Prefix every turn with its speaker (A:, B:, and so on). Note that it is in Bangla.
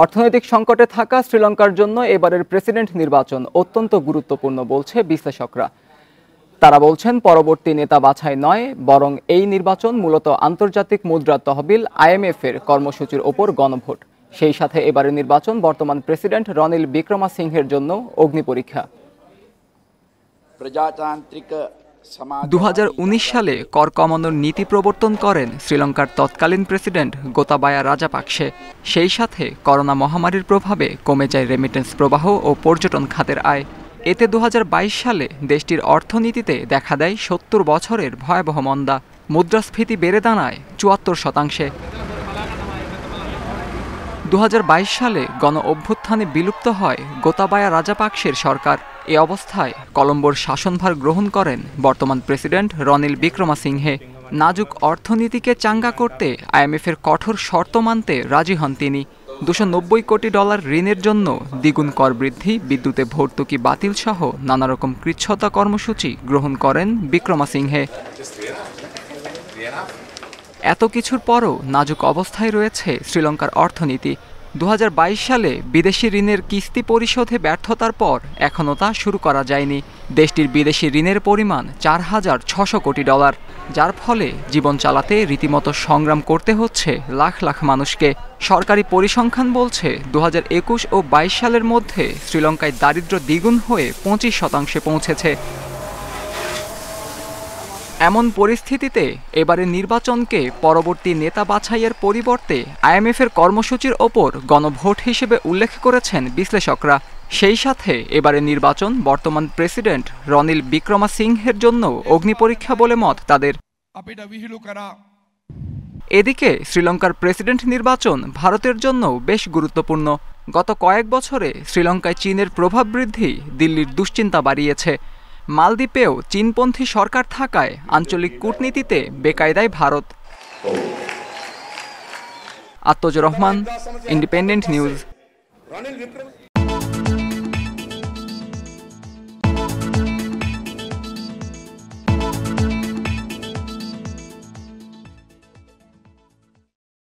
A: অর্থনৈতিক সংকটে থাকা শ্রীলঙ্কার জন্য এবারের প্রেসিডেন্ট নির্বাচন অত্যন্ত গুরুত্বপূর্ণ বলছে বিশ্লেষকরা। তারা বলছেন পরবর্তী নেতা বাছাই নয়, বরং এই নির্বাচন মূলত আন্তর্জাতিক মুদ্রা তহবিল IMF এর কর্মসূচির ওপর গণভোট। সেই সাথে এবারের নির্বাচন বর্তমান প্রেসিডেন্ট রনিল বিক্রমাসিংহের জন্য অগ্নিপরীক্ষা।
B: 2019 সালে কর কমানোর নীতি প্রবর্তন করেন শ্রীলঙ্কার তৎকালীন প্রেসিডেন্ট গোতাবায়া রাজাপাকসে। সেই সাথে করোনা মহামারীর প্রভাবে কমে যায় রেমিটেন্স প্রবাহ ও পর্যটন খাতের আয়। এতে 2022 সালে দেশটির অর্থনীতিতে দেখা দেয় 70 বছরের ভয়াবহ মন্দা। মুদ্রাস্ফীতি বেড়ে দাঁড়ায় 74%। 2022 সালে গণ অভ্যুত্থানে বিলুপ্ত হয় গোতাবায়া রাজাপাকসের সরকার। এ অবস্থায় কলম্বোর শাসনভার গ্রহণ করেন বর্তমান প্রেসিডেন্ট রনিল বিক্রমাসিংহে। নাজুক অর্থনীতিকে চাঙ্গা করতে IMF এর কঠোর শর্ত মানতে রাজি হন তিনি। $290 কোটি ঋণের জন্য দ্বিগুণ কর বৃদ্ধি, বিদ্যুতে ভর্তুকি বাতিল সহ নানারকম কৃচ্ছ্রতা কর্মসূচি গ্রহণ করেন বিক্রমাসিংহে। এত কিছুর পরও নাজুক অবস্থায় রয়েছে শ্রীলঙ্কার অর্থনীতি। 2022 সালে বিদেশি ঋণের কিস্তি পরিশোধে ব্যর্থতার পর এখনও তা শুরু করা যায়নি। দেশটির বিদেশি ঋণের পরিমাণ $4,600 কোটি, যার ফলে জীবন চালাতে রীতিমতো সংগ্রাম করতে হচ্ছে লাখ লাখ মানুষকে। সরকারি পরিসংখ্যান বলছে 2021 ও 22 সালের মধ্যে শ্রীলঙ্কায় দারিদ্র্য দ্বিগুণ হয়ে 25% পৌঁছেছে। এমন পরিস্থিতিতে এবারে নির্বাচনকে পরবর্তী নেতা বাছাইয়ের পরিবর্তে IMF এর কর্মসূচির ওপর গণভোট হিসেবে উল্লেখ করেছেন বিশ্লেষকরা। সেই সাথে এবারে নির্বাচন বর্তমান প্রেসিডেন্ট রনিল বিক্রমাসিংহের জন্য অগ্নিপরীক্ষা বলে মত তাদের। এদিকে শ্রীলঙ্কার প্রেসিডেন্ট নির্বাচন ভারতের জন্য বেশ গুরুত্বপূর্ণ। গত কয়েক বছরে শ্রীলঙ্কায় চীনের প্রভাব বৃদ্ধি দিল্লির দুশ্চিন্তা বাড়িয়েছে। মালদ্বীপেও চীনপন্থী সরকার থাকায় আঞ্চলিক কূটনীতিতে বেকায়দায় ভারত। Atmaj Rahman, independent news.